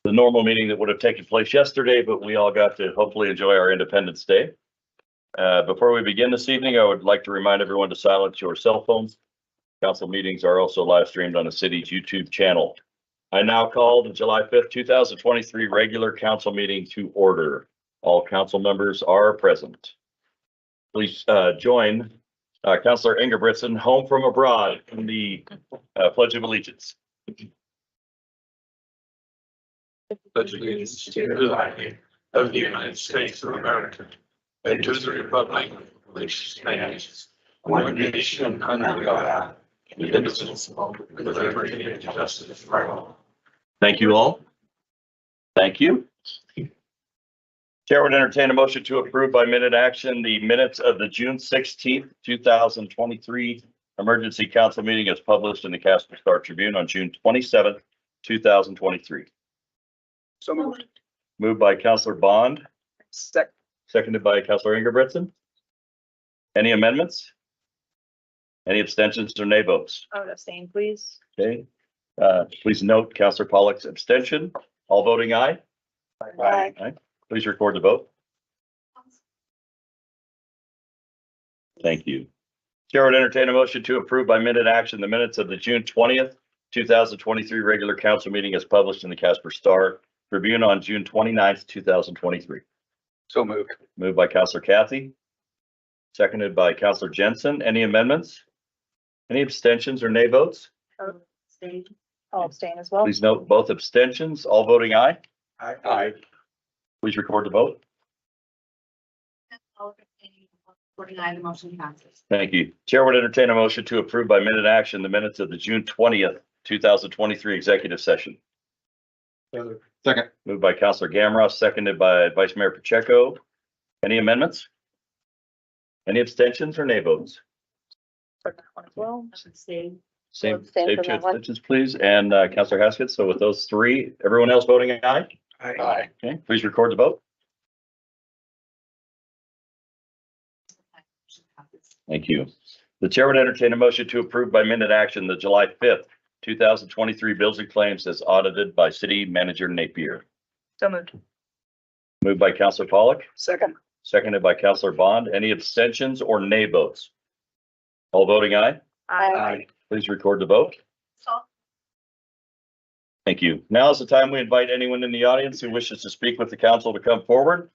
the normal meeting that would have taken place yesterday, but we all got to hopefully enjoy our Independence Day. Before we begin this evening, I would like to remind everyone to silence your cell phones. Council meetings are also live streamed on the city's YouTube channel. I now call the July 5th, 2023 regular council meeting to order. All council members are present. Please join Councilor Ingebrigtsen, home from abroad, in the Pledge of Allegiance. Pledge allegiance to the flag of the United States of America and to the republic which stands one nation under God, indivisible, with liberty and justice for all. Thank you all. Thank you. Chair would entertain a motion to approve by minute action the minutes of the June 16th, 2023 emergency council meeting as published in the Casper Star Tribune on June 27th, 2023. So moved. Moved by Councilor Bond, seconded by Councilor Ingebrigtsen. Any amendments? Any abstentions or nay votes? I would abstain, please. Okay. Please note Councilor Pollock's abstention. All voting aye. Aye. Aye. Please record the vote. Thank you. Chair would entertain a motion to approve by minute action the minutes of the June 20th, 2023 regular council meeting as published in the Casper Star Tribune on June 29th, 2023. So moved. Moved by Councilor Kathy, seconded by Councilor Jensen. Any amendments? Any abstentions or nay votes? I'll abstain as well. Please note both abstentions. All voting aye. Aye. Please record the vote. The motion passes. Thank you. Chair would entertain a motion to approve by minute action the minutes of the June 20th, 2023 executive session. Second. Moved by Councilor Gamross, seconded by Vice Mayor Pacheco. Any amendments? Any abstentions or nay votes? For that one as well. Abstain. Same, Abstain same for two that one. abstentions, please. And Councilor Haskett. So with those three, everyone else voting aye? Aye. Okay, please record the vote. Thank you. The chair would entertain a motion to approve by minute action the July 5th, 2023 bills and claims as audited by City Manager Napier. So moved. Moved by Councilor Pollock, Second. seconded by Councilor Bond. Any abstentions or nay votes? All voting aye. Aye. Please record the vote. Thank you. Now is the time we invite anyone in the audience who wishes to speak with the council to come forward.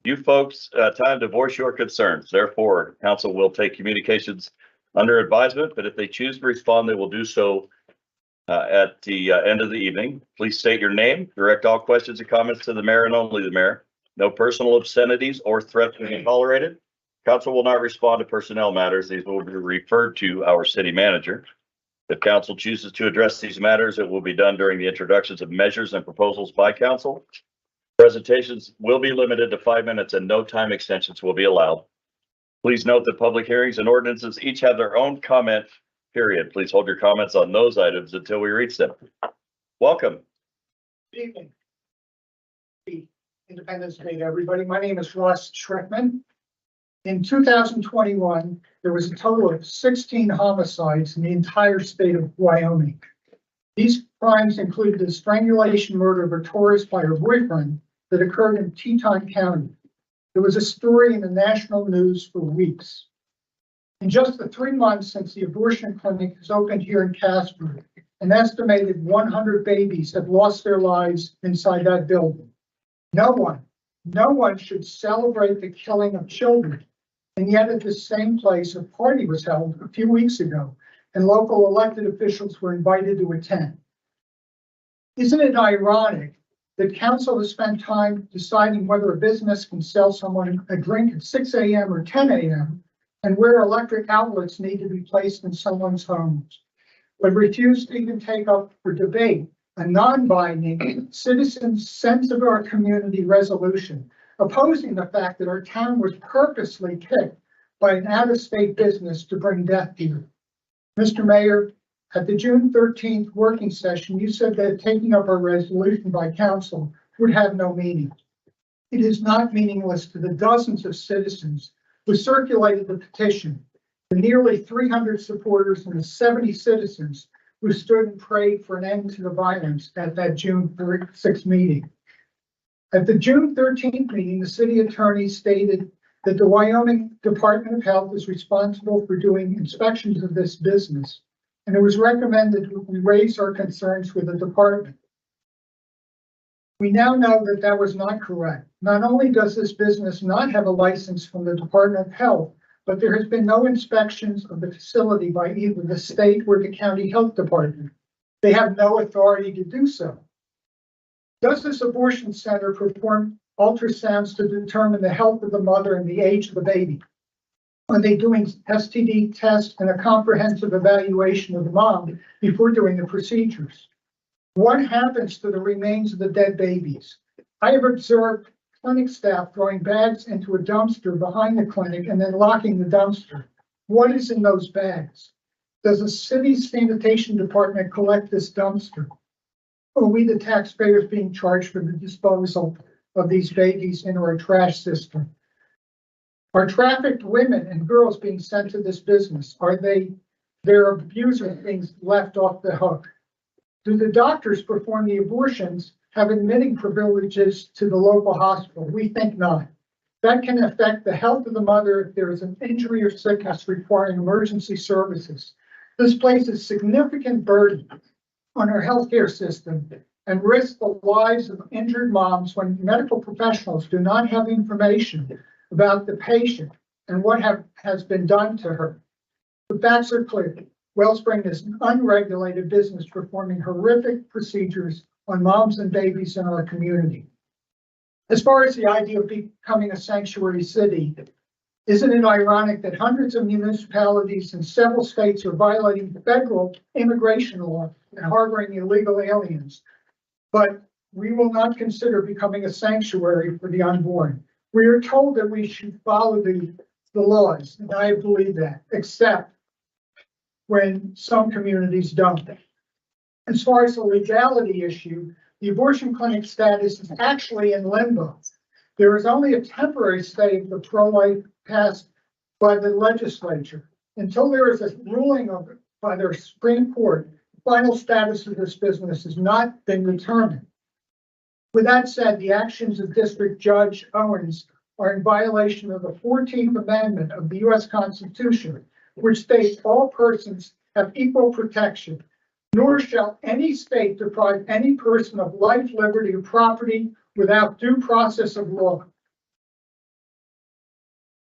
You folks, time to voice your concerns. Therefore, council will take communications under advisement, but if they choose to respond, they will do so at the end of the evening. Please state your name, direct all questions and comments to the mayor and only the mayor. No personal obscenities or threats will be tolerated. Council will not respond to personnel matters. These will be referred to our city manager. If council chooses to address these matters, it will be done during the introductions of measures and proposals by council. Presentations will be limited to 5 minutes and no time extensions will be allowed. Please note that public hearings and ordinances each have their own comment period. Please hold your comments on those items until we reach them. Welcome. Good evening. Happy Independence Day to everybody. My name is Ross Schreckman. In 2021, there was a total of 16 homicides in the entire state of Wyoming. These crimes included the strangulation murder of a tourist by her boyfriend that occurred in Teton County. It was a story in the national news for weeks. In just the 3 months since the abortion clinic has opened here in Casper, an estimated 100 babies have lost their lives inside that building. No one should celebrate the killing of children. And yet at the same place, a party was held a few weeks ago and local elected officials were invited to attend. Isn't it ironic that council has spent time deciding whether a business can sell someone a drink at 6 a.m. or 10 a.m. and where electric outlets need to be placed in someone's homes, but refused to even take up for debate a non-binding citizens' sense of our community resolution opposing the fact that our town was purposely picked by an out-of-state business to bring death here. Mr. Mayor, at the June 13th working session, you said that taking up a resolution by council would have no meaning. It is not meaningless to the dozens of citizens who circulated the petition, the nearly 300 supporters and the 70 citizens who stood and prayed for an end to the violence at that June 6th meeting. At the June 13th meeting, the city attorney stated that the Wyoming Department of Health is responsible for doing inspections of this business, and it was recommended we raise our concerns with the department. We now know that that was not correct. Not only does this business not have a license from the Department of Health, but there has been no inspections of the facility by either the state or the county health department. They have no authority to do so. Does this abortion center perform ultrasounds to determine the health of the mother and the age of the baby? Are they doing STD tests and a comprehensive evaluation of the mom before doing the procedures? What happens to the remains of the dead babies? I have observed clinic staff throwing bags into a dumpster behind the clinic and then locking the dumpster. What is in those bags? Does the city sanitation department collect this dumpster? Or are we the taxpayers being charged for the disposal of these babies into our trash system? Are trafficked women and girls being sent to this business? Are their abusers being left off the hook? Do the doctors perform the abortions have admitting privileges to the local hospital? We think not. That can affect the health of the mother if there is an injury or sickness requiring emergency services. This places significant burden on our healthcare system and risks the lives of injured moms when medical professionals do not have information about the patient and what has been done to her. The facts are clear. Wellspring is an unregulated business performing horrific procedures on moms and babies in our community. As far as the idea of becoming a sanctuary city, isn't it ironic that hundreds of municipalities in several states are violating federal immigration law and harboring illegal aliens? But we will not consider becoming a sanctuary for the unborn. We are told that we should follow the laws, and I believe that, except when some communities don't. As far as the legality issue, the abortion clinic status is actually in limbo. There is only a temporary stay of the pro-life passed by the legislature. Until there is a ruling by their Supreme Court, the final status of this business has not been determined. With that said, the actions of District Judge Owens are in violation of the 14th Amendment of the U.S. Constitution, which states all persons have equal protection, nor shall any state deprive any person of life, liberty, or property without due process of law.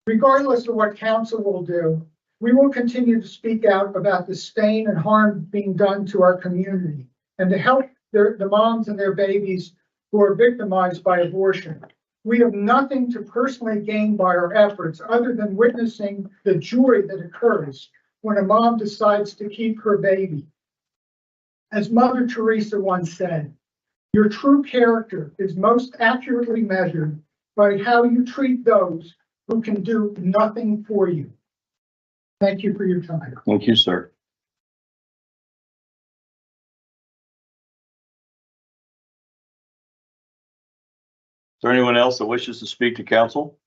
Regardless of what council will do, we will continue to speak out about the stain and harm being done to our community and to help the moms and their babies who are victimized by abortion. We have nothing to personally gain by our efforts other than witnessing the joy that occurs when a mom decides to keep her baby. As Mother Teresa once said, your true character is most accurately measured by how you treat those who can do nothing for you. Thank you for your time. Thank you, sir. Is there anyone else that wishes to speak to council?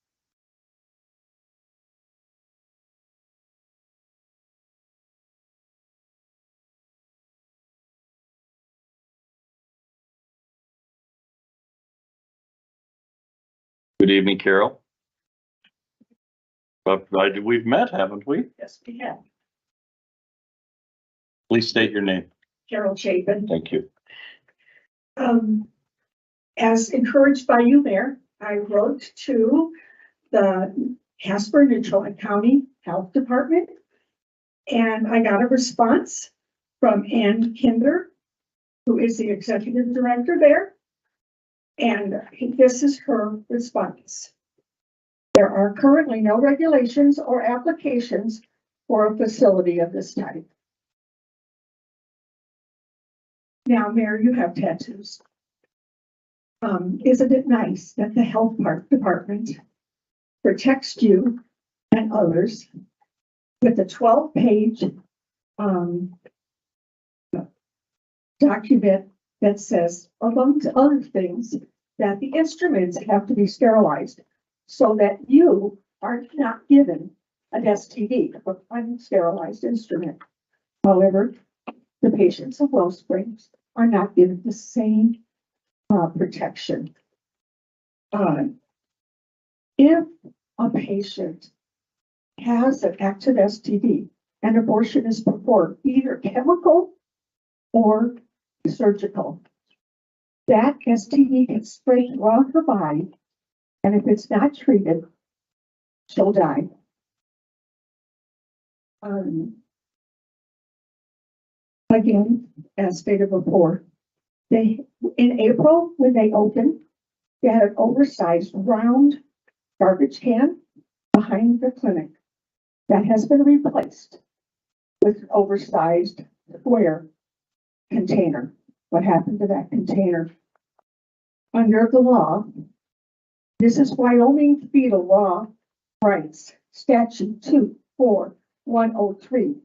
Good evening, Carol. We've met, haven't we? Yes, we have. Please state your name. Carol Chapin. Thank you. As encouraged by you, Mayor, I wrote to the Casper and Natrona County Health Department, and I got a response from Ann Kinder, who is the executive director there. And this is her response. There are currently no regulations or applications for a facility of this type. Now, Mayor, you have tattoos. Isn't it nice that the health department protects you and others with a 12-page document that says, among other things, that the instruments have to be sterilized so that you are not given an STD, an unsterilized instrument. However, the patients of Wellsprings are not given the same protection. If a patient has an active STD and abortion is performed, either chemical or surgical, that STD can spread throughout her body, and if it's not treated, she'll die. Again, as stated before, in April, when they opened, they had an oversized round garbage can behind the clinic that has been replaced with an oversized square container. What happened to that container? Under the law, this is Wyoming Fetal Law Rights, Statute 24103.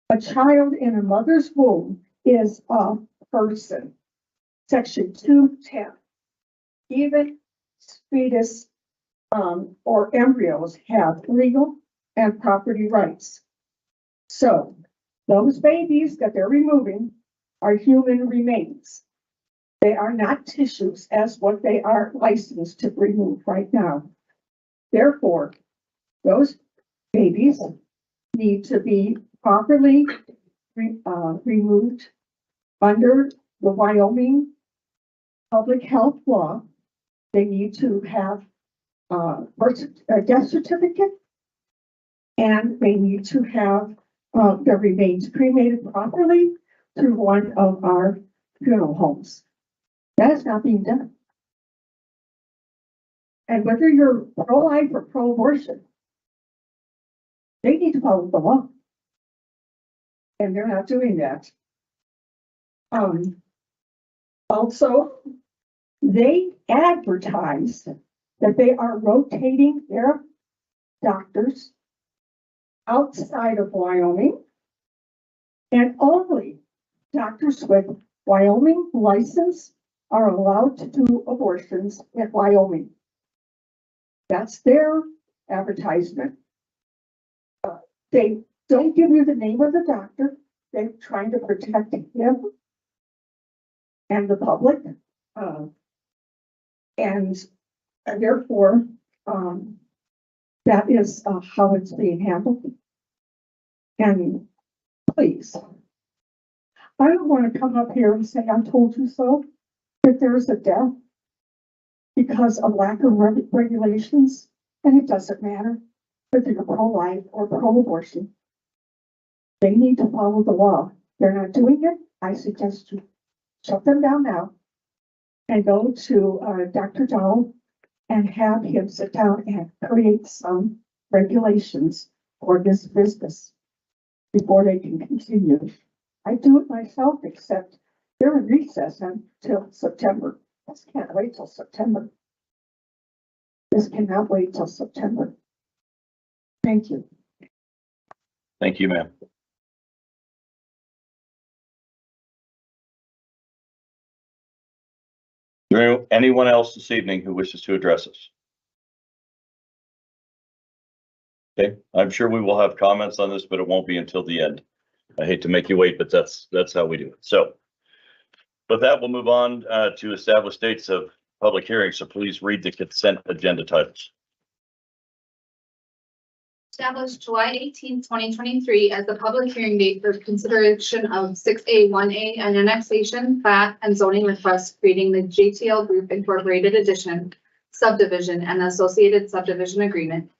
A child in a mother's womb is a person. Section 210. Even fetus or embryos have legal and property rights. So those babies that they're removing are human remains. They are not tissues as what they are licensed to remove right now. Therefore, those babies need to be properly removed under the Wyoming public health law. They need to have a death certificate, and they need to have their remains cremated properly through one of our funeral homes. That is not being done. And whether you're pro-life or pro-abortion, they need to follow the law. And they're not doing that. Also, they advertise that they are rotating their doctors outside of Wyoming, and only doctors with Wyoming license are allowed to do abortions in Wyoming. That's their advertisement. They don't give you the name of the doctor. They're trying to protect him and the public. And therefore, that is how it's being handled. And please, I don't want to come up here and say, I told you so, if there's a death because of lack of regulations, and it doesn't matter whether you're pro-life or pro-abortion. They need to follow the law. They're not doing it. I suggest you shut them down now and go to Dr. Dahl and have him sit down and create some regulations for this business before they can continue. I do it myself, except they're in recess until September. This can't wait till September. This cannot wait till September. Thank you. Thank you, ma'am. Is there anyone else this evening who wishes to address us? Okay, I'm sure we will have comments on this, but it won't be until the end. I hate to make you wait, but that's how we do it. So with that, we'll move on to establish dates of public hearings. So please read the consent agenda titles. Establish July 18th, 2023 as the public hearing date for consideration of 6A1A and annexation, plat, and zoning request creating the JTL Group Incorporated Edition subdivision and associated subdivision agreement.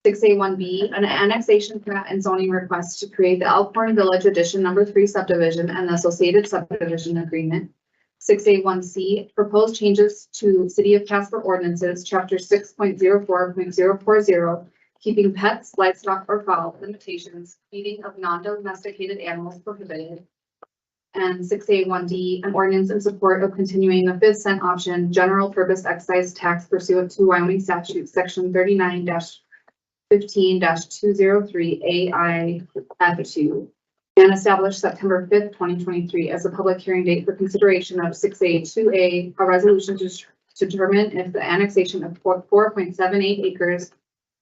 6A1B, an annexation, plat, and zoning request to create the Elkhorn Village Edition No. 3 subdivision and the associated subdivision agreement. 6A1C, proposed changes to City of Casper ordinances, Chapter 6.04.040, keeping pets, livestock, or fowl limitations, feeding of non-domesticated animals prohibited. And 6A1D, an ordinance in support of continuing the 5th cent option general purpose excise tax pursuant to Wyoming statute section 39-15-203 AIF2, and establish September 5th, 2023 as a public hearing date for consideration of 6A2A, a resolution to determine if the annexation of 4.78 acres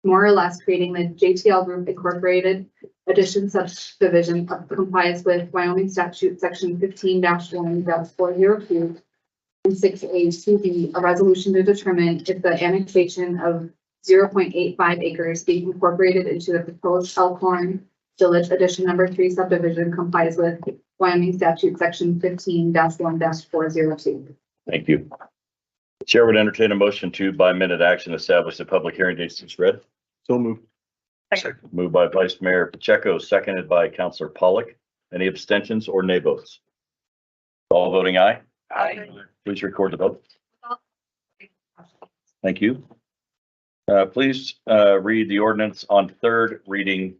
more or less creating the JTL Group Incorporated addition subdivision of complies with Wyoming statute section 15-1-402 and 6A2B, a resolution to determine if the annexation of 0.85 acres being incorporated into the proposed Elkhorn Village Addition Number 3 subdivision complies with Wyoming statute section 15-1-402. Thank you. Chair would entertain a motion to by minute action establish the public hearing dates as read. So moved. Moved by Vice Mayor Pacheco, seconded by Councilor Pollock. Any abstentions or nay votes? All voting aye. Aye. Please record the vote. Thank you. Please read the ordinance on third reading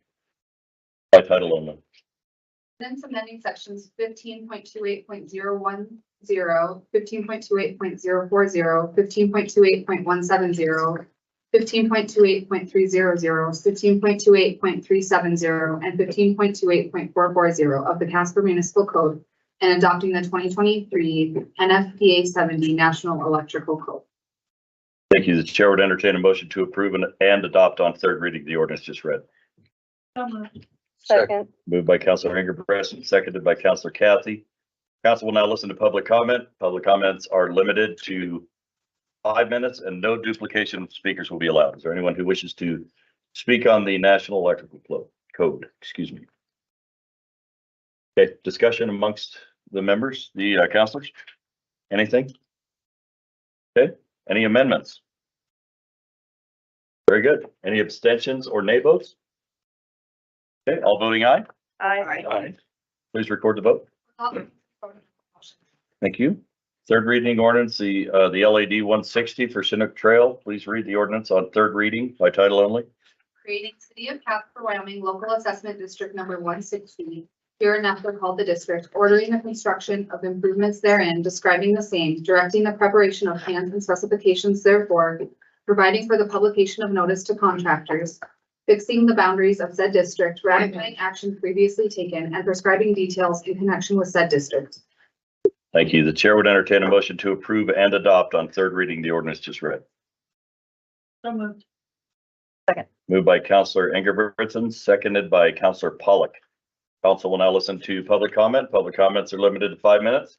by title only. Ordinance amending sections 15.28.010, 15.28.040, 15.28.170, 15.28.300, 15.28.370, and 15.28.440 of the Casper Municipal Code and adopting the 2023 NFPA 70 National Electrical Code. Thank you. The chair would entertain a motion to approve and adopt on third reading the ordinance just read. Second. Moved by Councilor Ingebrigtsen, seconded by Councilor Kathy. Council will now listen to public comment. Public comments are limited to 5 minutes and no duplication of speakers will be allowed. Is there anyone who wishes to speak on the National Electrical Code? Excuse me. Okay, discussion amongst the members, the councilors? Anything? Okay, any amendments? Very good. Any abstentions or nay votes? Okay, all voting aye? Aye. Please record the vote. Thank you. Third reading ordinance, the LAD 160 for Chinook Trail. Please read the ordinance on third reading by title only. Creating City of Casper, Wyoming Local Assessment District Number 160, hereinafter called the district, ordering the construction of improvements therein, describing the same, directing the preparation of plans and specifications therefore, providing for the publication of notice to contractors, fixing the boundaries of said district, ratifying action previously taken, and prescribing details in connection with said district. Thank you. The chair would entertain a motion to approve and adopt on third reading the ordinance just read. So moved. Moved by Councilor Ingebrigtsen, seconded by Councilor Pollock. Council will now listen to public comment. Public comments are limited to 5 minutes.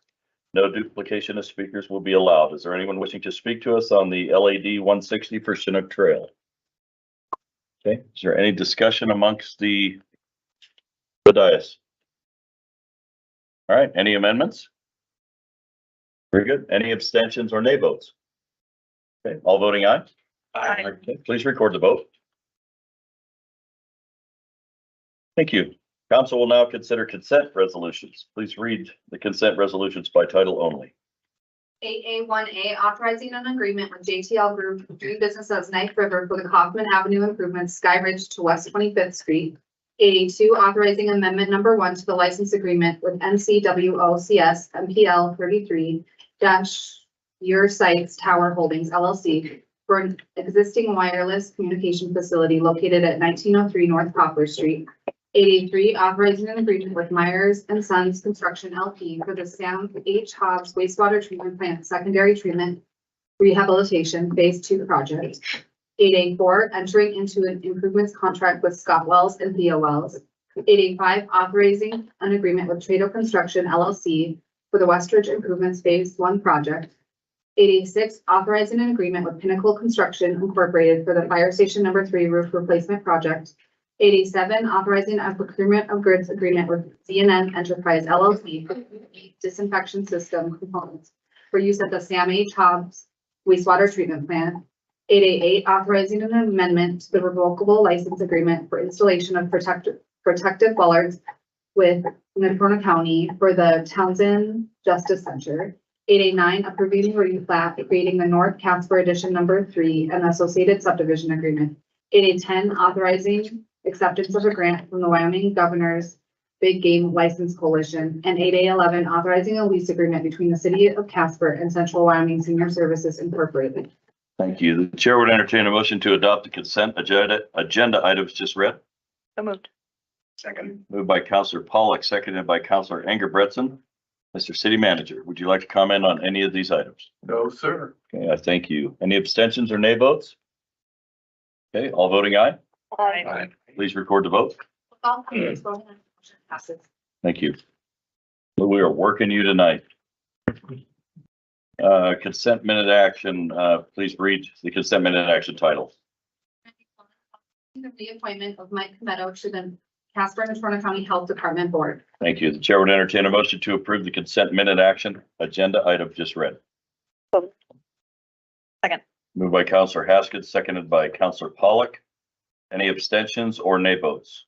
No duplication of speakers will be allowed. Is there anyone wishing to speak to us on the LAD 160 for Chinook Trail? Okay, is there any discussion amongst the dais? All right, any amendments? Very good. Any abstentions or nay votes? Okay, all voting aye? Aye. Okay, please record the vote. Thank you. Council will now consider consent resolutions. Please read the consent resolutions by title only. 8A1A, authorizing an agreement with JTL Group doing business as Knife River for the Kaufman Avenue improvements, Sky Ridge to West 25th Street. 8A2, authorizing amendment number 1 to the license agreement with NCWOCS MPL 33-Your Sites Tower Holdings LLC for an existing wireless communication facility located at 1903 North Poplar Street. 8A3, authorizing an agreement with Myers and Sons Construction LP for the Sam H. Hobbs wastewater treatment plant secondary treatment rehabilitation phase 2 project. 8A4, entering into an improvements contract with Scott Wells and Theo Wells. 8A5, authorizing an agreement with Trado Construction LLC for the Westridge Improvements Phase 1 project. 8A6, authorizing an agreement with Pinnacle Construction Incorporated for the Fire Station Number 3 roof replacement project. 8A7, authorizing a procurement of goods agreement with Z&N Enterprise LLC for disinfection system components for use at the Sam H. Hobbs wastewater treatment plant. 8A8, authorizing an amendment to the revocable license agreement for installation of protective bollards with Natrona County for the Townsend Justice Center. 8A9, approving replat, creating the North Casper Addition Number 3 and associated subdivision agreement. 8A10, authorizing acceptance of a grant from the Wyoming Governor's Big Game License Coalition. And 8A11, authorizing a lease agreement between the City of Casper and Central Wyoming Senior Services Incorporated. Thank you. The chair would entertain a motion to adopt the consent agenda items just read. So moved. Second. Moved by Councilor Pollock, seconded by Councilor Ingebrigtsen. Mr. City Manager, would you like to comment on any of these items? No, sir. Okay, I thank you. Any abstentions or nay votes? Okay, all voting aye. Aye. Please record the vote. With all councilors voting aye, the motion passes. Thank you. We are working you tonight. Consent minute action, please read the consent minute action title. The reappointment of Mike Cometto to the Casper and Natrona County Health Department Board. Thank you. The chair would entertain a motion to approve the consent minute action agenda item just read. Second. Moved by Counselor Haskins, seconded by Counselor Pollock. Any abstentions or nay votes?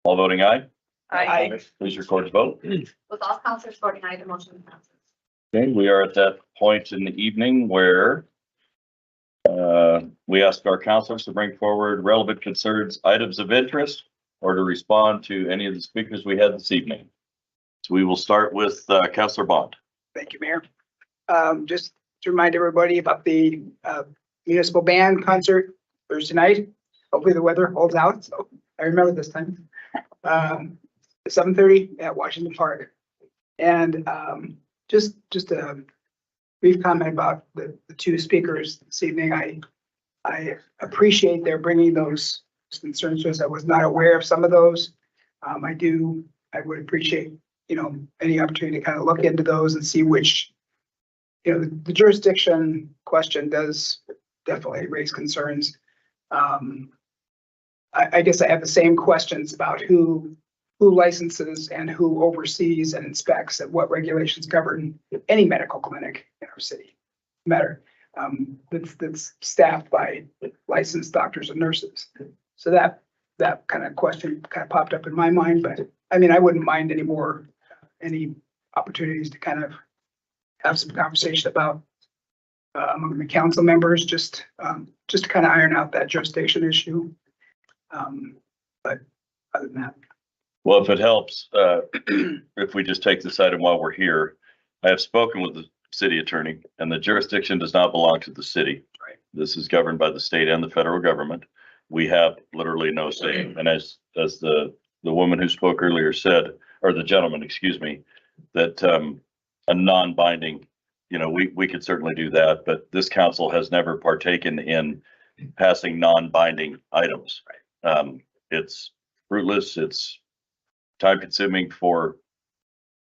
All voting aye. Aye. Please record the vote. With all councilors voting aye, the motion passes. Okay, we are at that point in the evening where we ask our counselors to bring forward relevant concerns, items of interest, or to respond to any of the speakers we had this evening. So we will start with Counselor Bond. Thank you, Mayor. Just to remind everybody about the municipal band concert Thursday night. Hopefully the weather holds out, so I remember this time. 7:30 at Washington Park. And just a brief comment about the two speakers this evening. I appreciate their bringing those concerns to us. I was not aware of some of those. I would appreciate, any opportunity to kind of look into those and see which, the jurisdiction question does definitely raise concerns. I guess I have the same questions about who licenses and who oversees and inspects and what regulations govern any medical clinic in our city. That's staffed by licensed doctors and nurses. So that kind of question kind of popped up in my mind, but I mean, I wouldn't mind any opportunities to kind of have some conversation about among the council members, just to kind of iron out that jurisdiction issue. But other than that. Well, if it helps, if we just take this item while we're here, I have spoken with the city attorney and the jurisdiction does not belong to the city. Right. This is governed by the state and the federal government. We have literally no say. And as the woman who spoke earlier said, or the gentleman, excuse me, that a non-binding, we could certainly do that, but this council has never partaken in passing non-binding items. Right. It's fruitless. It's time consuming for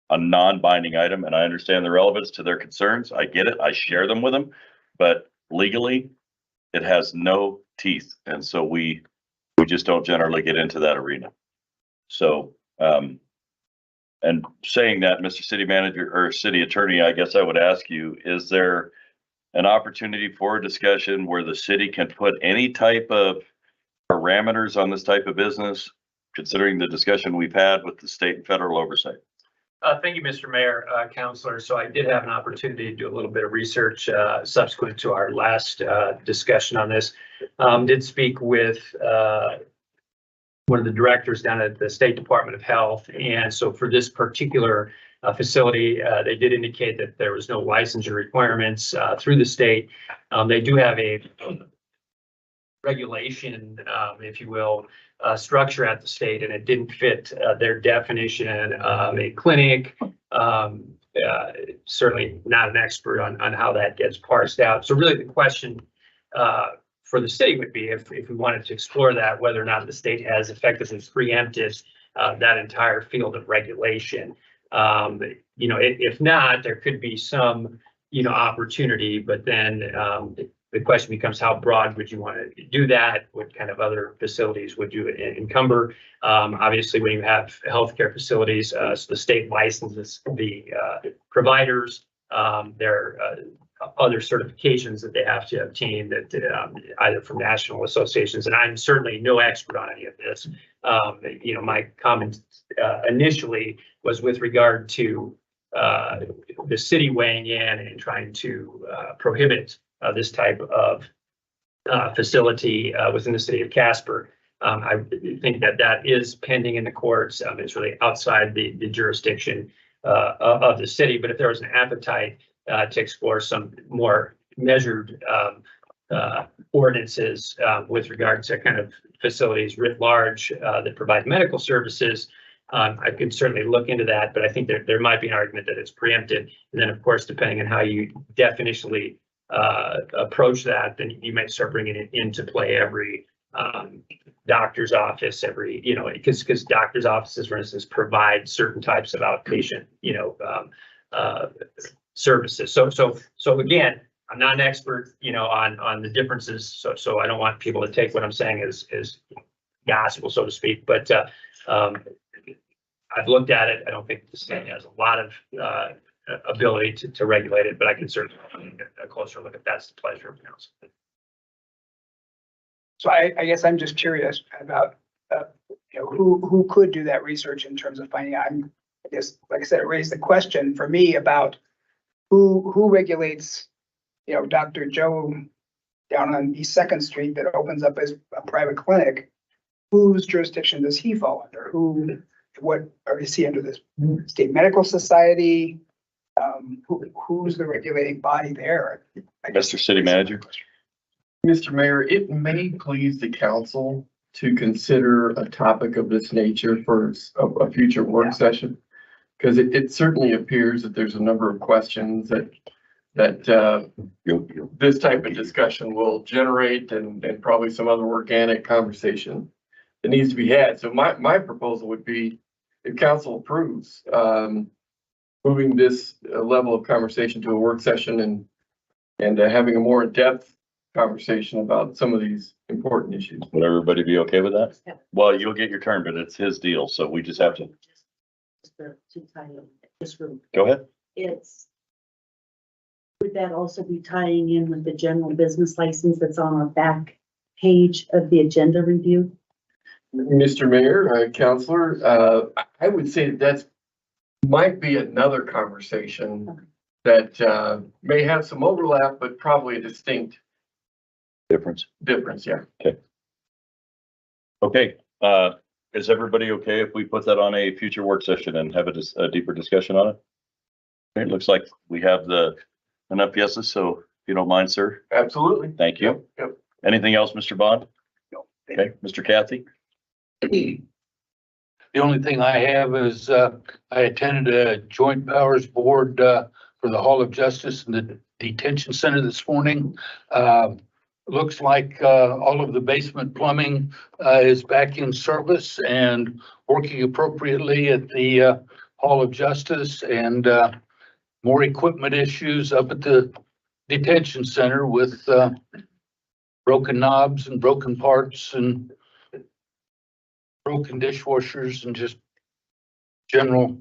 a non-binding item. And I understand the relevance to their concerns. I get it. I share them with them, but legally it has no teeth. And so we just don't generally get into that arena. So, and saying that, Mr. City Manager or City Attorney, I guess I would ask you, is there an opportunity for a discussion where the city can put any type of parameters on this type of business, considering the discussion we've had with the state and federal oversight? Thank you, Mr. Mayor, Councilor. So I did have an opportunity to do a little bit of research subsequent to our last discussion on this. Did speak with one of the directors down at the State Department of Health. And so for this particular facility, they did indicate that there was no licensure requirements through the state. They do have a regulation, if you will, structure at the state, and it didn't fit their definition of a clinic. Certainly not an expert on how that gets parsed out. So really the question for the city would be if we wanted to explore that, whether or not the state has effectively preempted that entire field of regulation. If not, there could be some, opportunity, but then the question becomes how broad would you want to do that? What kind of other facilities would you encumber? Obviously, when you have healthcare facilities, so the state licenses the providers. There are other certifications that they have to obtain that either from national associations, and I'm certainly no expert on any of this. My comment initially was with regard to the city weighing in and trying to prohibit this type of facility within the city of Casper. I think that is pending in the courts. It's really outside the jurisdiction of the city. But if there was an appetite to explore some more measured ordinances with regard to kind of facilities writ large that provide medical services, I could certainly look into that. But I think there might be an argument that it's preempted. And then, of course, depending on how you definitionally approach that, then you may start bringing it into play every doctor's office, every, because doctor's offices, for instance, provide certain types of outpatient, services. So again, I'm not an expert, on the differences, so I don't want people to take what I'm saying as gospel, so to speak, but I've looked at it. I don't think the state has a lot of ability to regulate it, but I can certainly get a closer look if that's the pleasure of council. So I guess I'm just curious about, who could do that research in terms of finding out. I guess, like I said, it raised the question for me about who regulates, Dr. Joe down on East Second Street that opens up as a private clinic. Whose jurisdiction does he fall under? Is he under this state medical society? Who's the regulating body there? Mr. City Manager. Mr. Mayor, it may please the council to consider a topic of this nature for a future work session. Because it certainly appears that there's a number of questions that this type of discussion will generate and probably some other organic conversation that needs to be had. So my proposal would be, if council approves, moving this level of conversation to a work session and having a more in-depth conversation about some of these important issues. Would everybody be okay with that? Yeah. Well, you'll get your turn, but it's his deal, so we just have to, To tie in this room. go ahead. Would that also be tying in with the general business license that's on our back page of the agenda review? Mr. Mayor, Counselor, I would say that's might be another conversation that may have some overlap, but probably a distinct Difference. yeah. Okay, is everybody okay if we put that on a future work session and have a deeper discussion on it? It looks like we have enough yeses, so if you don't mind, sir. Absolutely. Thank you. Yep. Anything else, Mr. Bond? No. Okay, Mr. Kathy? The only thing I have is, I attended a joint powers board, for the Hall of Justice and the detention center this morning. Looks like, all of the basement plumbing, is back in service and working appropriately at the, Hall of Justice, and, more equipment issues up at the detention center with, broken knobs and broken parts and broken dishwashers and just general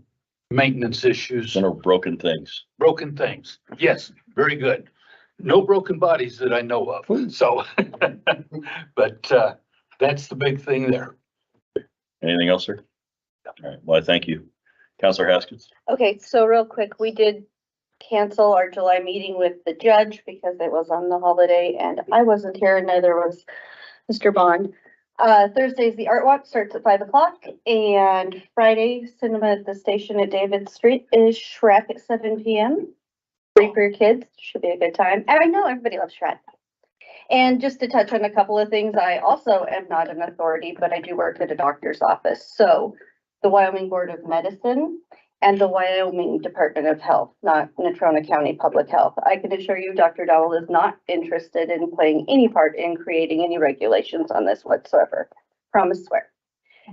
maintenance issues. General broken things. Broken things. Yes, very good. No broken bodies that I know of. So, but that's the big thing there. Anything else, sir? All right, well, thank you. Counselor Haskins? Okay, so real quick, we did cancel our July meeting with the judge because it was on the holiday and I wasn't here, neither was Mr. Bond. Thursday's the Art Walk starts at 5 o'clock and Friday cinema at the station at David Street is Shrek at 7 p.m. Free for your kids, should be a good time. And I know everybody loves Shrek. And just to touch on a couple of things, I also am not an authority, but I do work at a doctor's office. So the Wyoming Board of Medicine and the Wyoming Department of Health, not Natrona County Public Health. I can assure you, Dr. Dowell is not interested in playing any part in creating any regulations on this whatsoever. Promise, swear.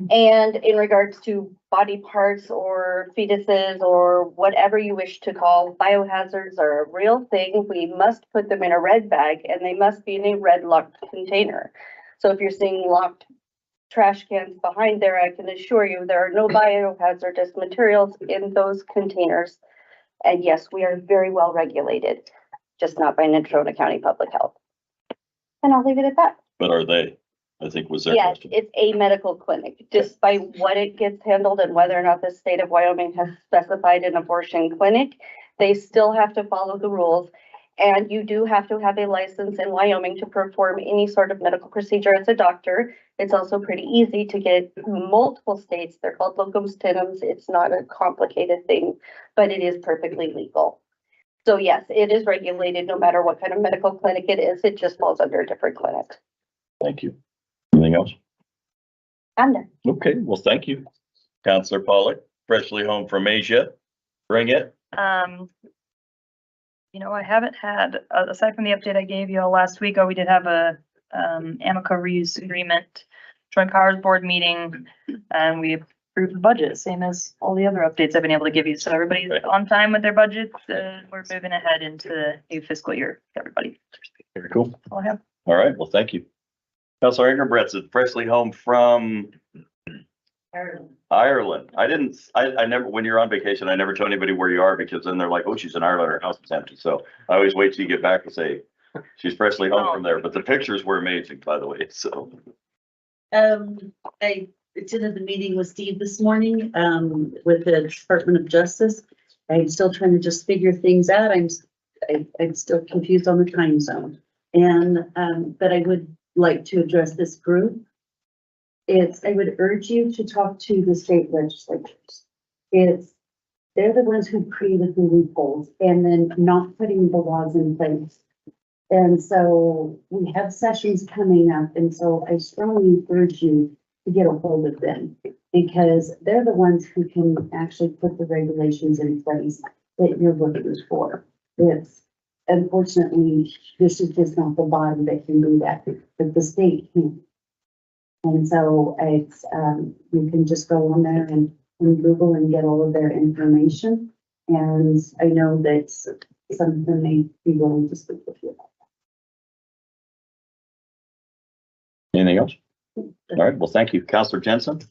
And in regards to body parts or fetuses or whatever you wish to call, biohazards are a real thing. We must put them in a red bag and they must be in a red locked container. So if you're seeing locked trash cans behind there, I can assure you there are no biohazardous materials in those containers. And yes, we are very well regulated, just not by Natrona County Public Health. And I'll leave it at that. But are they? I think was their Yes, question. it's a medical clinic, just by what it gets handled and whether or not the state of Wyoming has specified an abortion clinic. They still have to follow the rules. And you do have to have a license in Wyoming to perform any sort of medical procedure as a doctor. It's also pretty easy to get multiple states. They're called locums tenens. It's not a complicated thing, but it is perfectly legal. So yes, it is regulated no matter what kind of medical clinic it is. It just falls under a different clinic. Thank you. Anything else? I'm done. Okay, well, thank you. Counselor Pollock, freshly home from Asia. Bring it. I haven't had, aside from the update I gave you all last week, we did have a Amico reuse agreement, joint powers board meeting, and we approved the budget, same as all the other updates I've been able to give you. So everybody's on time with their budgets. We're moving ahead into the new fiscal year, everybody. Very cool. That's all I have. All right, well, thank you. Councilor Ingram Brett's freshly home from Ireland. I never, when you're on vacation, I never tell anybody where you are because then they're like, oh, she's in Ireland, her house is empty. So I always wait till you get back and say, she's freshly home from there. But the pictures were amazing, by the way, so. I attended the meeting with Steve this morning, with the Department of Justice. I'm still trying to just figure things out. I'm still confused on the time zone. And, but I would like to address this group. I would urge you to talk to the state legislatures. They're the ones who created the loopholes and then not putting the laws in place. And so we have sessions coming up, and so I strongly urge you to get a hold of them because they're the ones who can actually put the regulations in place that you're looking for. Unfortunately, this is just not the body that can do that, but the state can. And so you can just go on there and Google and get all of their information. And I know that some of them may be willing to speak with you. Anything else? All right, well, thank you. Councilor Jensen?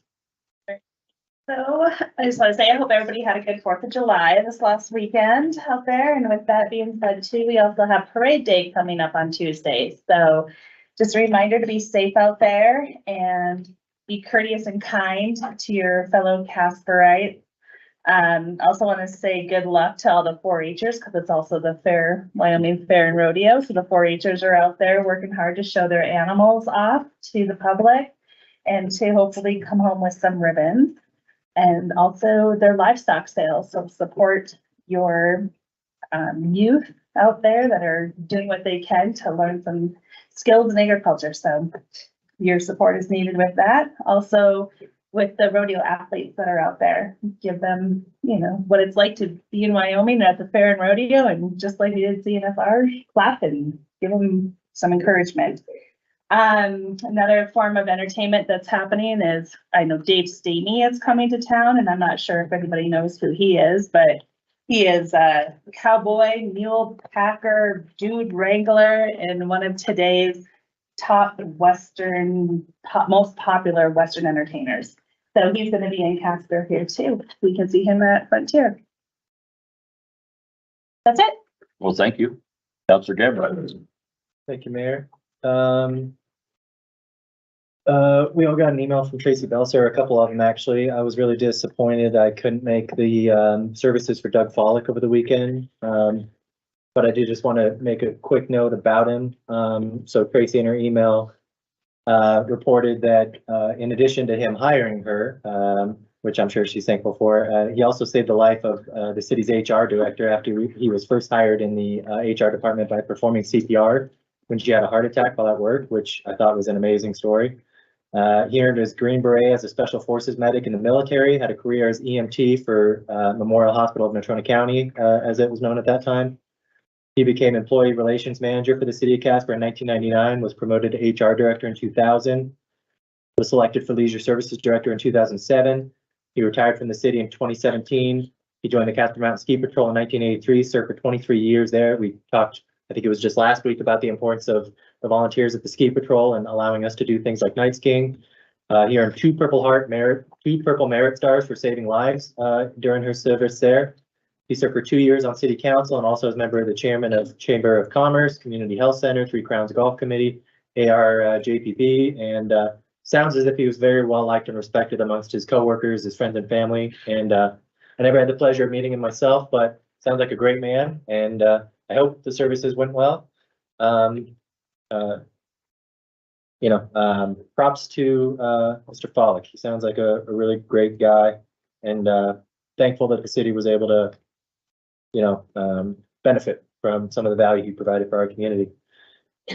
So I just want to say, I hope everybody had a good 4th of July this last weekend out there. And with that being said too, we also have Parade Day coming up on Tuesday. So just a reminder to be safe out there and be courteous and kind to your fellow Casperites. Also want to say good luck to all the 4-Hers because it's also the Wyoming Fair and Rodeo. So the 4-Hers are out there working hard to show their animals off to the public and to hopefully come home with some ribbons. And also their livestock sales. So support your youth out there that are doing what they can to learn some skills in agriculture. So your support is needed with that. Also with the rodeo athletes that are out there, give them, what it's like to be in Wyoming at the fair and rodeo, and just like we did CNFR, clap and give them some encouragement. Another form of entertainment that's happening is, I know Dave Staney is coming to town, and I'm not sure if anybody knows who he is, but he is a cowboy, mule packer, dude wrangler, and one of today's top most popular Western entertainers. So he's going to be in Casper here too. We can see him at Frontier. That's it. Well, thank you. Councilor Gamble. Thank you, Mayor. We all got an email from Tracy Belser, a couple of them actually. I was really disappointed I couldn't make the services for Doug Follick over the weekend. But I do just want to make a quick note about him. So Tracy in her email reported that in addition to him hiring her, which I'm sure she's thankful for, he also saved the life of the city's HR director after he was first hired in the HR department by performing CPR when she had a heart attack while at work, which I thought was an amazing story. He earned his Green Beret as a Special Forces medic in the military, had a career as EMT for Memorial Hospital of Natrona County, as it was known at that time. He became Employee Relations Manager for the City of Casper in 1999, was promoted to HR Director in 2000, was selected for Leisure Services Director in 2007. He retired from the city in 2017. He joined the Casper Mountain Ski Patrol in 1983, served for 23 years there. We talked, I think it was just last week, about the importance of the volunteers at the Ski Patrol and allowing us to do things like night skiing. He earned 2 Purple Merit Stars for saving lives during her service there. He served for 2 years on City Council and also as member of the Chairman of Chamber of Commerce, Community Health Center, Three Crowns Golf Committee, ARJPP, and sounds as if he was very well liked and respected amongst his coworkers, his friends and family. And I never had the pleasure of meeting him myself, but sounds like a great man. And I hope the services went well. Props to Mr. Follick. He sounds like a really great guy, and thankful that the city was able to benefit from some of the value he provided for our community.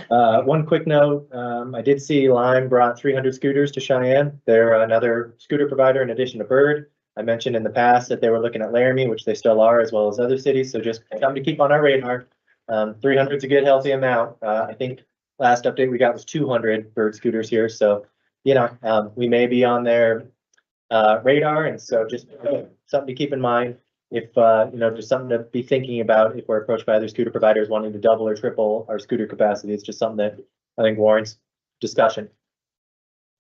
One quick note, I did see Lime brought 300 scooters to Cheyenne. They're another scooter provider in addition to Bird. I mentioned in the past that they were looking at Laramie, which they still are, as well as other cities. So just something to keep on our radar. 300 is a good healthy amount. I think last update we got was 200 bird scooters here, so, you know, we may be on their radar, and so just something to keep in mind. If, you know, just something to be thinking about if we're approached by other scooter providers wanting to double or triple our scooter capacity. It's just something that I think warrants discussion.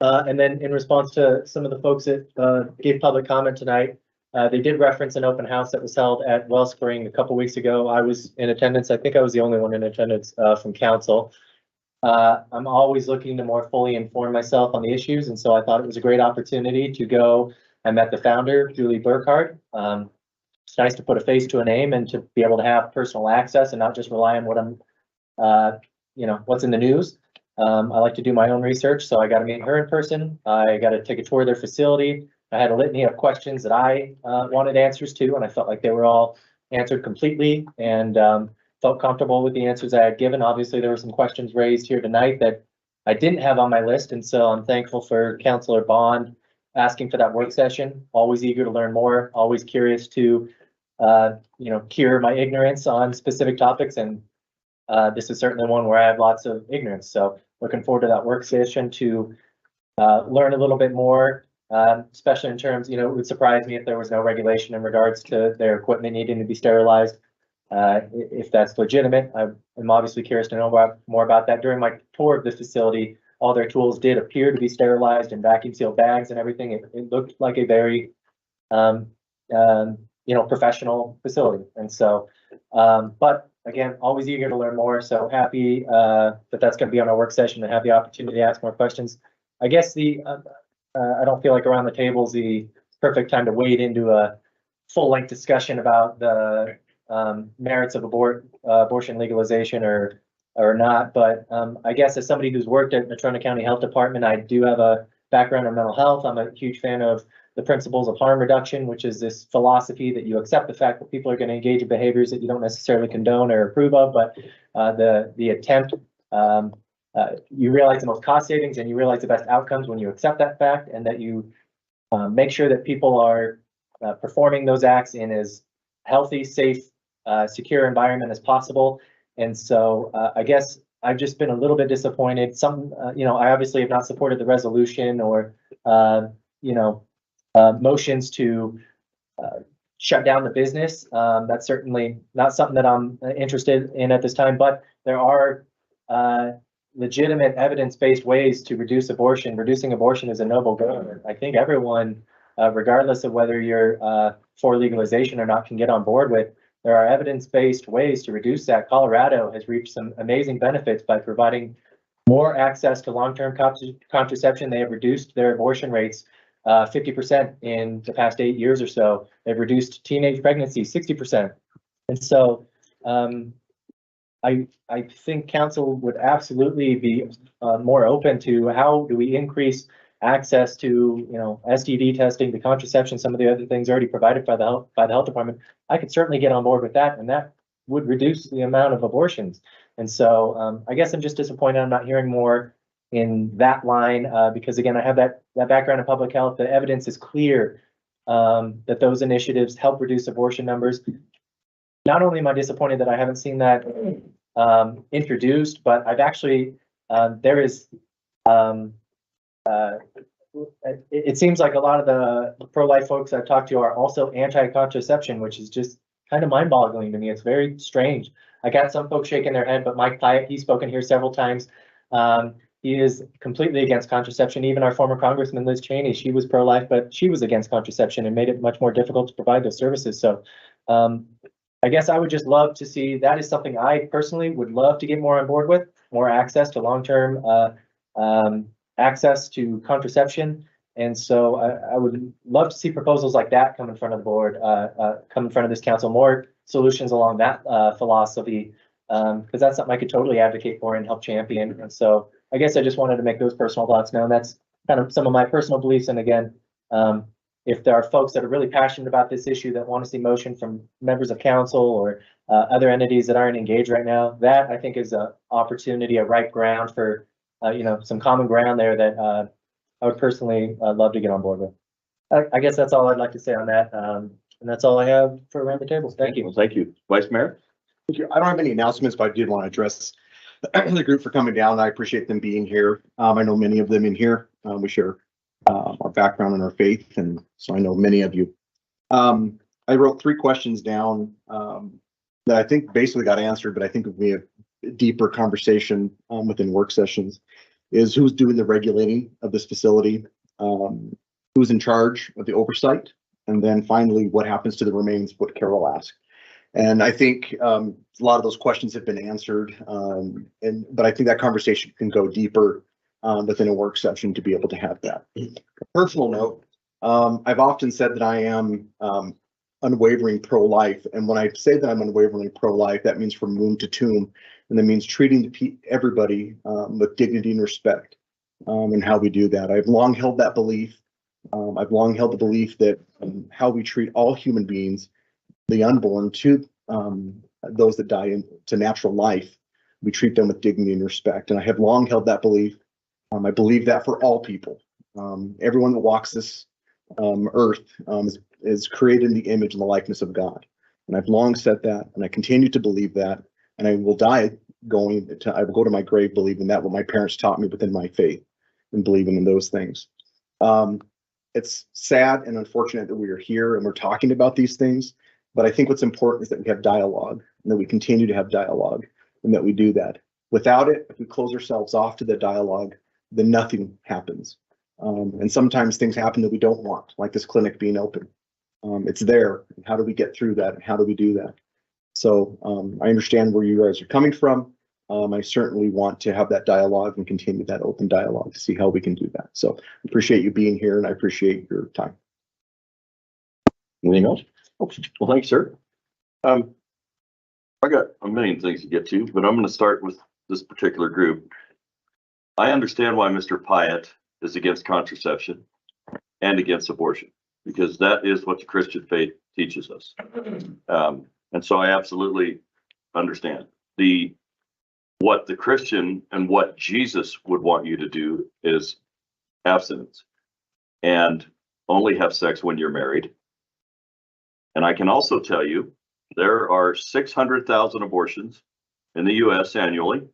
And then in response to some of the folks that gave public comment tonight, they did reference an open house that was held at Wellspring a couple weeks ago. I was in attendance. I think I was the only one in attendance from council. I'm always looking to more fully inform myself on the issues, and so I thought it was a great opportunity to go. I met the founder, Julie Burkhardt. It's nice to put a face to a name and to be able to have personal access and not just rely on what I'm, you know, what's in the news. I like to do my own research, so I got to meet her in person. I got to take a tour of their facility. I had a litany of questions that I wanted answers to, and I felt like they were all answered completely, and felt comfortable with the answers I had given. Obviously, there were some questions raised here tonight that I didn't have on my list, and so I'm thankful for Councilor Bond asking for that work session. Always eager to learn more, always curious to, you know, cure my ignorance on specific topics, and this is certainly one where I have lots of ignorance. So looking forward to that work session to learn a little bit more, especially in terms, you know, it would surprise me if there was no regulation in regards to their equipment needing to be sterilized. If that's legitimate, I'm obviously curious to know more about that. During my tour of the facility, all their tools did appear to be sterilized in vacuum sealed bags and everything. It looked like a very, you know, professional facility. And so, but again, always eager to learn more. So happy that that's going to be on our work session and have the opportunity to ask more questions. I guess I don't feel like around the table is the perfect time to wade into a full length discussion about the merits of abortion legalization or not. But I guess as somebody who's worked at Natrona County Health Department, I do have a background in mental health. I'm a huge fan of the principles of harm reduction, which is this philosophy that you accept the fact that people are going to engage in behaviors that you don't necessarily condone or approve of, but the attempt, you realize the most cost savings and you realize the best outcomes when you accept that fact, and that you make sure that people are performing those acts in as healthy, safe, secure environment as possible. And so I guess I've just been a little bit disappointed. You know, I obviously have not supported the resolution or, you know, motions to shut down the business. That's certainly not something that I'm interested in at this time, but there are legitimate evidence-based ways to reduce abortion. Reducing abortion is a noble goal. I think everyone, regardless of whether you're for legalization or not, can get on board with. There are evidence-based ways to reduce that. Colorado has reached some amazing benefits by providing more access to long-term contraception. They have reduced their abortion rates 50% in the past 8 years or so. They've reduced teenage pregnancy 60%. And so I think council would absolutely be more open to how do we increase access to, you know, STD testing, to contraception, some of the other things already provided by the health department. I could certainly get on board with that, and that would reduce the amount of abortions. And so I guess I'm just disappointed I'm not hearing more in that line, because again, I have that background in public health. The evidence is clear that those initiatives help reduce abortion numbers. Not only am I disappointed that I haven't seen that introduced, but I've actually, there is, it seems like a lot of the pro-life folks I've talked to are also anti-contraception, which is just kind of mind-boggling to me. It's very strange. I got some folks shaking their head, but Mike Pyatt, he's spoken here several times. He is completely against contraception. Even our former Congressman Liz Cheney, she was pro-life, but she was against contraception and made it much more difficult to provide those services. So I guess I would just love to see, that is something I personally would love to get more on board with, more access to long-term access to contraception. And so I would love to see proposals like that come in front of the board, come in front of this council, more solutions along that philosophy, because that's something I could totally advocate for and help champion. And so I guess I just wanted to make those personal thoughts known. That's kind of some of my personal beliefs. And again, if there are folks that are really passionate about this issue that want to see motion from members of council or other entities that aren't engaged right now, that I think is an opportunity, a ripe ground for, you know, some common ground there that I would personally love to get on board with. I guess that's all I'd like to say on that. And that's all I have for around the table. Thank you. Well, thank you. Vice Mayor? I don't have any announcements, but I did want to address the group for coming down. I appreciate them being here. I know many of them in here. We share our background and our faith, and so I know many of you. I wrote 3 questions down that I think basically got answered, but I think would be a deeper conversation within work sessions. Is who's doing the regulating of this facility? Who's in charge of the oversight? And then finally, what happens to the remains? What Carol asked. And I think a lot of those questions have been answered, but I think that conversation can go deeper within a work session to be able to have that. Personal note, I've often said that I am unwavering pro-life, and when I say that I'm unwavering pro-life, that means from womb to tomb, and that means treating everybody with dignity and respect, and how we do that. I've long held that belief. I've long held the belief that how we treat all human beings, the unborn to those that die into natural life, we treat them with dignity and respect. And I have long held that belief. I believe that for all people. Everyone that walks this earth is created in the image and the likeness of God. And I've long said that, and I continue to believe that. And I will die I will go to my grave believing that, what my parents taught me within my faith and believing in those things. It's sad and unfortunate that we are here and we're talking about these things. But I think what's important is that we have dialogue and that we continue to have dialogue and that we do that. Without it, if we close ourselves off to the dialogue, then nothing happens. And sometimes things happen that we don't want, like this clinic being open. It's there. How do we get through that? How do we do that? So I understand where you guys are coming from. I certainly want to have that dialogue and continue that open dialogue to see how we can do that. So I appreciate you being here and I appreciate your time. Anything else? Okay. Well, thanks, sir. I got a million things to get to, but I'm going to start with this particular group. I understand why Mr. Pyatt is against contraception and against abortion, because that is what the Christian faith teaches us. And so I absolutely understand what the Christian and what Jesus would want you to do is abstinence and only have sex when you're married. And I can also tell you there are 600,000 abortions in the US annually.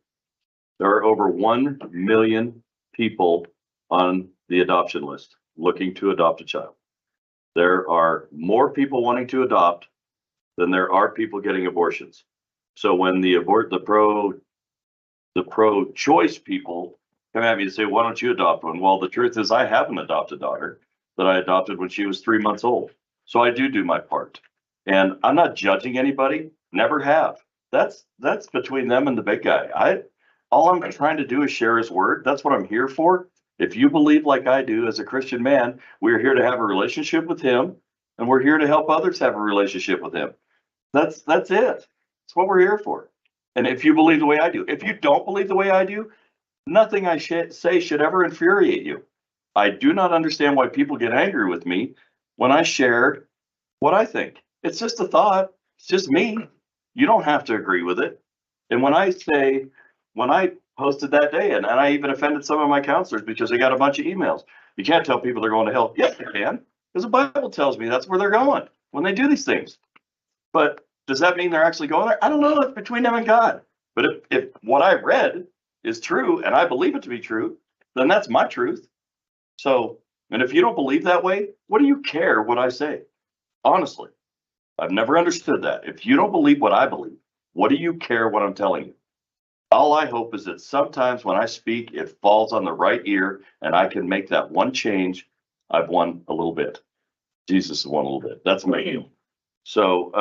There are over 1 million people on the adoption list looking to adopt a child. There are more people wanting to adopt than there are people getting abortions. So when the pro-choice people come at me and say, why don't you adopt one? Well, the truth is I have an adopted daughter that I adopted when she was 3 months old. So I do my part. And I'm not judging anybody, never have. That's between them and the big guy. All I'm trying to do is share his word. That's what I'm here for. If you believe like I do as a Christian man, we're here to have a relationship with him, and we're here to help others have a relationship with him. That's it. That's what we're here for. And if you believe the way I do, if you don't believe the way I do, nothing I say should ever infuriate you. I do not understand why people get angry with me when I share what I think. It's just a thought. It's just me. You don't have to agree with it. And when I posted that day, and I even offended some of my counselors because they got a bunch of emails. You can't tell people they're going to hell. Yes, you can, because the Bible tells me that's where they're going when they do these things. But does that mean they're actually going there? I don't know. That's between them and God. But if what I read is true and I believe it to be true, then that's my truth. So, and if you don't believe that way, what do you care what I say? Honestly, I've never understood that. If you don't believe what I believe, what do you care what I'm telling you? All I hope is that sometimes when I speak, it falls on the right ear and I can make that one change. I've won a little bit. Jesus has won a little bit. That's my deal. So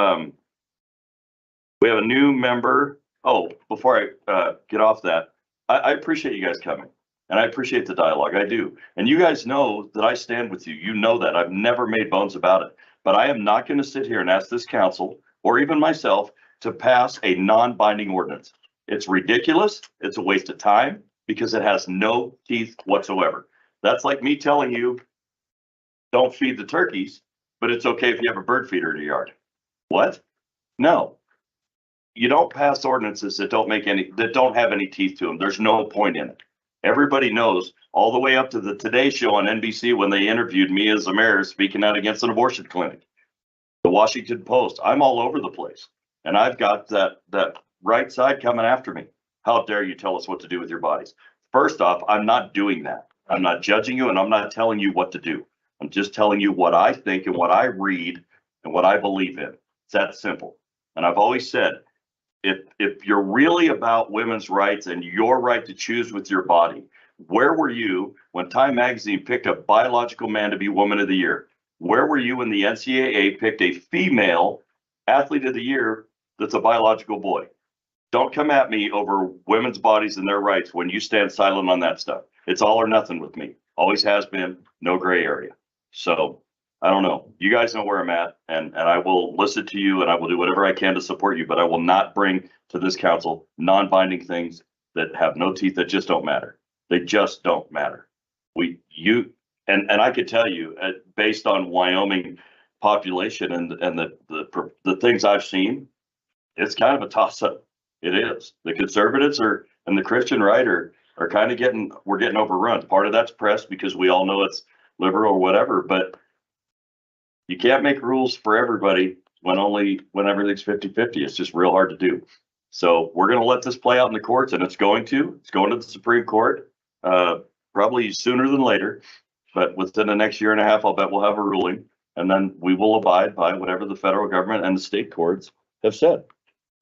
we have a new member. Oh, before I get off that, I appreciate you guys coming and I appreciate the dialogue. I do. And you guys know that I stand with you. You know that. I've never made bones about it. But I am not going to sit here and ask this council or even myself to pass a non-binding ordinance. It's ridiculous. It's a waste of time because it has no teeth whatsoever. That's like me telling you, don't feed the turkeys, but it's okay if you have a bird feeder in your yard. What? No. You don't pass ordinances that don't have any teeth to them. There's no point in it. Everybody knows all the way up to the Today Show on NBC when they interviewed me as the mayor speaking out against an abortion clinic. The Washington Post. I'm all over the place. and I've got that right side coming after me. How dare you tell us what to do with your bodies? First off, I'm not doing that. I'm not judging you and I'm not telling you what to do. I'm just telling you what I think and what I read and what I believe in. It's that simple. And I've always said, if you're really about women's rights and your right to choose with your body, where were you when Time Magazine picked a biological man to be Woman of the Year? Where were you when the NCAA picked a female Athlete of the Year that's a biological boy? Don't come at me over women's bodies and their rights when you stand silent on that stuff. It's all or nothing with me. Always has been, no gray area. So I don't know. You guys know where I'm at, and I will listen to you and I will do whatever I can to support you, but I will not bring to this council non-binding things that have no teeth, that just don't matter. They just don't matter. And I could tell you, based on Wyoming population and the things I've seen, it's kind of a toss-up. It is. The conservatives and the Christian right are kind of we're getting overrun. Part of that's press because we all know it's liberal or whatever, but you can't make rules for everybody when everything's 50-50. It's just real hard to do. So we're going to let this play out in the courts, and it's going to the Supreme Court, probably sooner than later, but within the next year and a half, I'll bet we'll have a ruling, and then we will abide by whatever the federal government and the state courts have said.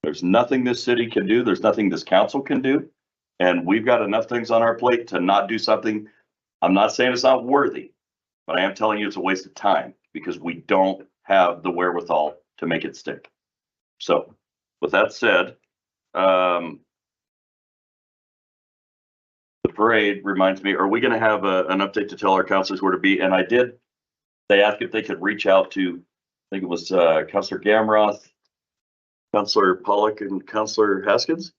There's nothing this city can do. There's nothing this council can do. And we've got enough things on our plate to not do something. I'm not saying it's not worthy, but I am telling you it's a waste of time because we don't have the wherewithal to make it stick. So with that said, the parade reminds me, are we going to have an update to tell our councilors where to be? And they asked if they could reach out to, I think it was Councilor Gamroth, Councilor Pollock, and Councilor Haskins.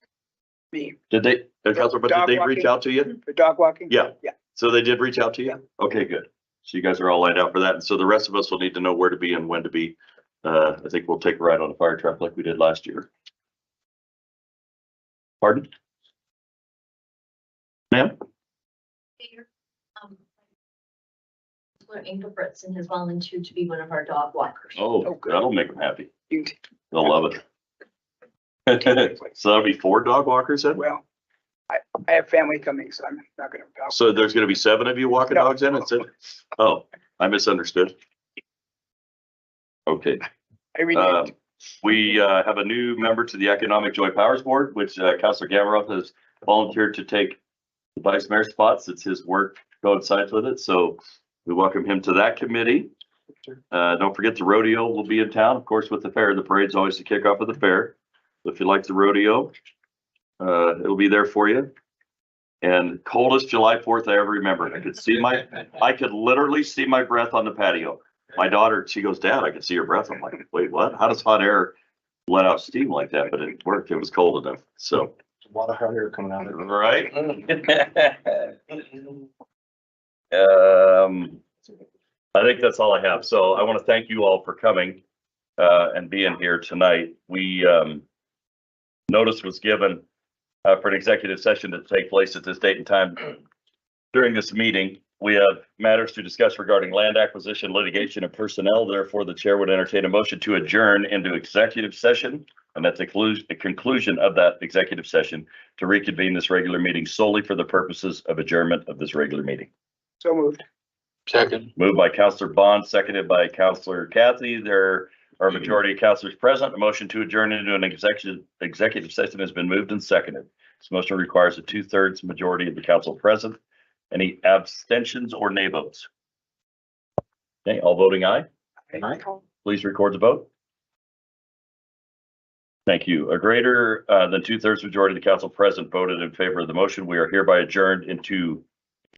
Me. Did they, Councilor, but did they reach out to you? For dog walking? Yeah. Yeah. So they did reach out to you? Okay, good. So you guys are all lined out for that. And so the rest of us will need to know where to be and when to be. I think we'll take a ride on a fire truck like we did last year. Pardon? Ma'am? Engelbretson has volunteered to be one of our dog walkers. Oh, that'll make them happy. They'll love it. So that'll be 4 dog walkers then? Well, I have family coming, so I'm not gonna. So there's gonna be 7 of you walking No. dogs in? Oh, I misunderstood. Okay. We have a new member to the Economic Joy Powers Board, which Councilor Gamroth has volunteered to take the vice mayor spots. It's his work coincides with it. So we welcome him to that committee. Don't forget the rodeo will be in town, of course, with the fair. The parade's always the kickoff of the fair. If you like the rodeo, it'll be there for you. And coldest July 4th I ever remember. I could literally see my breath on the patio. My daughter, she goes, Dad, I can see your breath. I'm like, wait, what? How does hot air let out steam like that? But it worked. It was cold enough. So. A lot of hot air coming out of it. Right? I think that's all I have. So I want to thank you all for coming and being here tonight. We notice was given for an executive session to take place at this date and time. During this meeting, we have matters to discuss regarding land acquisition, litigation, and personnel. Therefore, the chair would entertain a motion to adjourn into executive session. And at the conclusion of that executive session, to reconvene this regular meeting solely for the purposes of adjournment of this regular meeting. So moved. Second. Moved by Councilor Bond, seconded by Councilor Kathy. There are a majority of councilors present. A motion to adjourn into an executive session has been moved and seconded. This motion requires a 2/3 majority of the council present. Any abstentions or nay votes? Okay, all voting aye. Please record the vote. Thank you. A greater than 2/3 majority of the council present voted in favor of the motion. We are hereby adjourned into